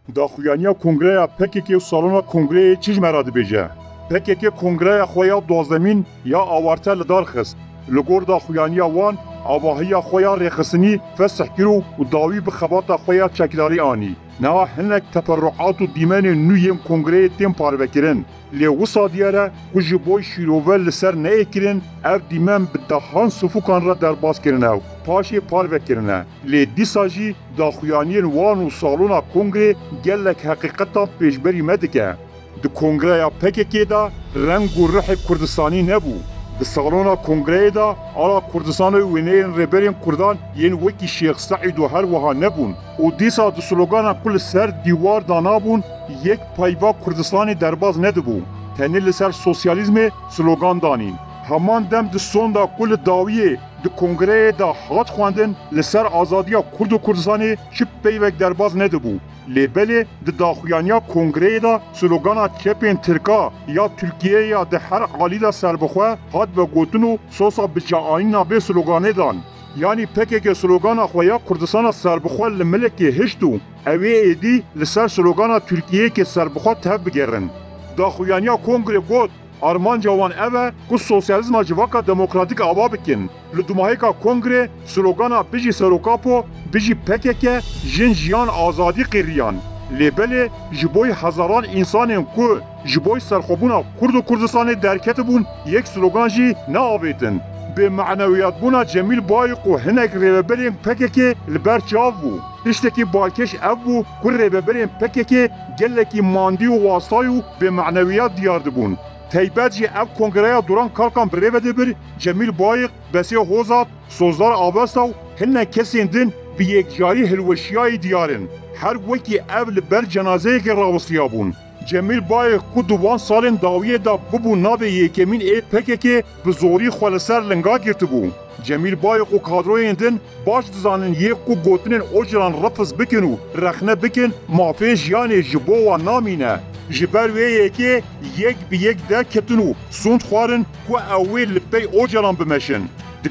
داخویانیا کنگره پککی و سالونا کنگره چیج مراد بیجه؟ پککی کنگره خویا دوازدمین یا آوارته لدار خست. لگور داخویانیا وان آواهی خویا رخصنی فسح کرو و داوی بخبات خویا چکداری آنی. نه هنک تفرعات و دیمان نویم کنگره تیم پاروکرن. لیوسا دیاره کجی بوی شیروول لسر نیکرن او دیمان بدهان صفوکان را در باز کرنه پاشی پاروکرنه. لی دیساجی داخویانین وان و سالونا کنگره گلک حقیقتا پیشبری مدکه. د کنگره پککی دا رنگ و روح کردستانی نبو. د سالونا کنگره دا آلا کردستان و وینین ریبرین کردان ین وکی شیخ سعید و هر وها نبون. و دیسا د سلوگانا کل سر دیوار دانابون یک پایوا کردستانی درباز ندبو. تنی لسر سوسیالیزم سلوگان دانین. همان دم د سون دا کل داویه د کنگره دا هات خواندن لسر آزادیا کرد و کردستانی چپ پیوک درباز ندبو. لیبل د داخویانیا کنگره دا سلوگانا چپین ترکا یا ترکیه یا ده هر عالی دا سربخواه هات به گوتنو سوسا بجاعانی نابه سلوگانه دان. یعنی پکه که سلوگانا خویا کردستان سربخواه لملک هشتو اوه ایدی لسر سلوگانا ترکیه که سربخواه تهب بگرن. داخویانیا کنگره گوت آرمان جوان اوه که سوسیالیزم جواکا دموکراتیک آبا بکن. لدوماهی که کنگره سلوگانا بیجی سروکاپو بیجی پکه که جن جیان آزادی قیریان. لیبل جبوی هزاران انسان که جبوی سرخوبونا کرد و کردستان درکت بون یک سلوگان جی نه آویدن. به معنویات بونا جمیل بایق و هنک ریببرین پکه که لبر چاو بو. اشتکی بالکش او بو که ریببرین پکه که گلکی ماندی و واسطایو به معنویات دیارد بون. تیبت جی او کنگره دوران کارکان بریوه دبر جمیل بایق بسی حوزات سوزدار آبستاو هنه کسین دن به یک جاری هلوشیای دیارن. هر وکی او لبر جنازه که راوستیا بون. جمیل بایق که دوان سالن داویه دا ببو ناب یکمین اید پکه که به زوری خالصر لنگا گرتو بو. جمیل بایق و کادروی اندن باش دزانن یک کو گوتنن اوجران رفض بکنو رخنه بکن مافی جیان جبو و نامینه. جبر ویه که یک به یک در کتنو سوند خوارن که اوی لپی اوجران بمشن.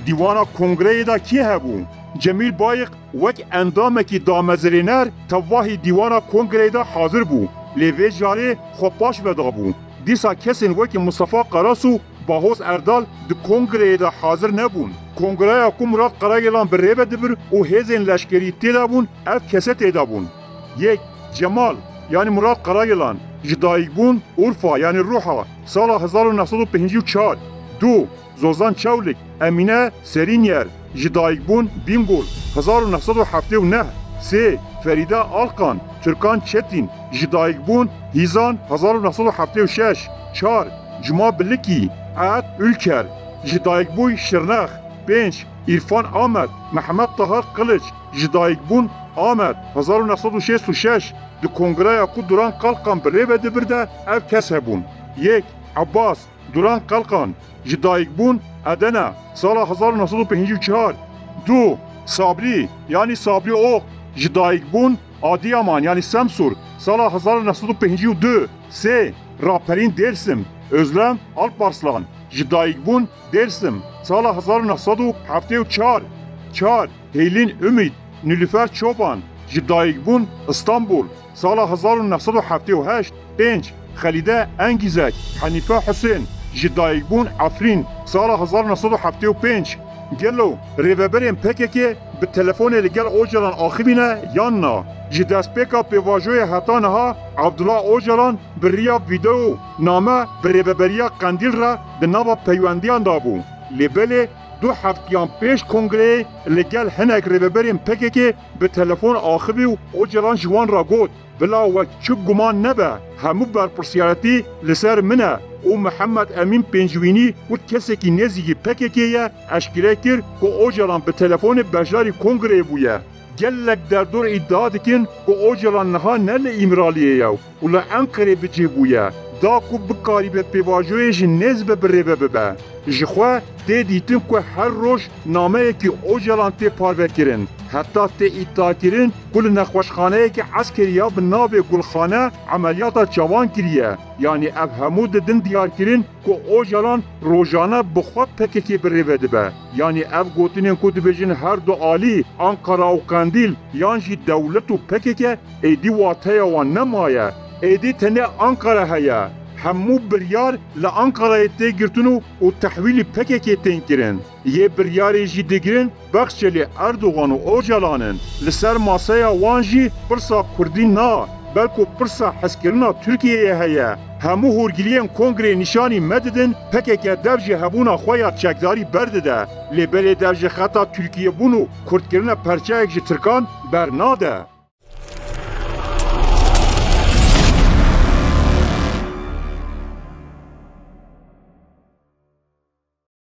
دیوانا کنگره دا کی هبون؟ جمیل بایق وک اندامه که دامزرینر تواهی دیوانا کنگره دا حاضر بو. لیوی جاره خوباش ودا بو. دیسا کسین وکی مصطفی قراسو باهوز اردال د کنگره دا حاضر نبون. کنگره اکو مراد قراغلان بریبه دبر و هزین لشکری تیدا بون اف کسه تیدا بون. یک جمال یعنی مراد قراغلان جدایک بون اورفا یعنی روحا سال 1954. دو زوزان چاولک امینه سرینیر جدایک بون بینگول 1979. سه فریده آلقان ترکان چتین جدایک بون هیزان 1976. 4 جما بلکی عاد ülker جدایک بوی شرنخ. 5 عرفان آمد محمد طاهر قلج جدایک بون آمد 1966. د کنگره اکو دوران قلقان بریبه دبرده او کس هبون. 1 عباس دوران قلقان جدایک بون ادنه سال 1954. 2 صابری یعنی صابری اوق جدایک بون آدیامان یعنی سمسور سال 1952. 3 راپرین درسم özlem Alparslan جدایک بون درسم سال 1974. 4 هیلین امید نیلوفر چوبان جدایک بون استانبول سال 1978. 5 خلیده انگیزک حنیفه حسین جدایک بون افرین سال 1975. گلو ریوبرین پکه به تلفن لگل اوجران آخیبینه یا نه جدست پکا پیواجوی حتانه ها عبدالله اوجران بریا ویدیو نامه بریوبریا قندیل را به نوا پیوندیان دابو. لیبل 2 هفتیان پیش کنگره لگل هنک ریوبرین پکه به تلفن آخیبی و اوجران جوان را گود بلا وقت چه گمان نبه همو برپرسیارتی لسر منه او محمد امین پنجوینی و کسی که نزدیکی پککیه اشکره کرد که اوجران به تلفن بجاری کنگره بویه. گلک در دور ادعا دکن که اوجران نها نل ایمرالیه یو ولی انقره بجی بویه دا که بکاری به پیواجویش نزبه بریبه ببه. جخواه دی دیتم که هر روش نامه که اوجران تی پاروه کرن حتی تی ایتا کرن کل نخوشخانه که عسکریا بنابه گلخانه عملیات جوان کریه یعنی اف همو ددن دیار کرن که او جلان روزانه بخواد پککی بریوه دبه یعنی اف گوتنین که دبیجن هر دو آلی انقره و قندیل یعنی دولت و پککه ایدی واتهیا و نمایه ایدی تنه انقره هیا همو بریار لانقره تی گرتنو و تحویل پککی تین کرن یه بریاری جی دگرن بخشلی اردوغان و اوجلانن لسر ماسایا وانجی پرسا کردی نا بلکو پرسا حسکرنا ترکیه هیا همو هورگیلین کنگره نشانی مددن پککی درجه هبونا خویا چکداری بردده لبلی درجه خطا ترکیه بونو کردکرنا پرچه اگجی ترکان برناده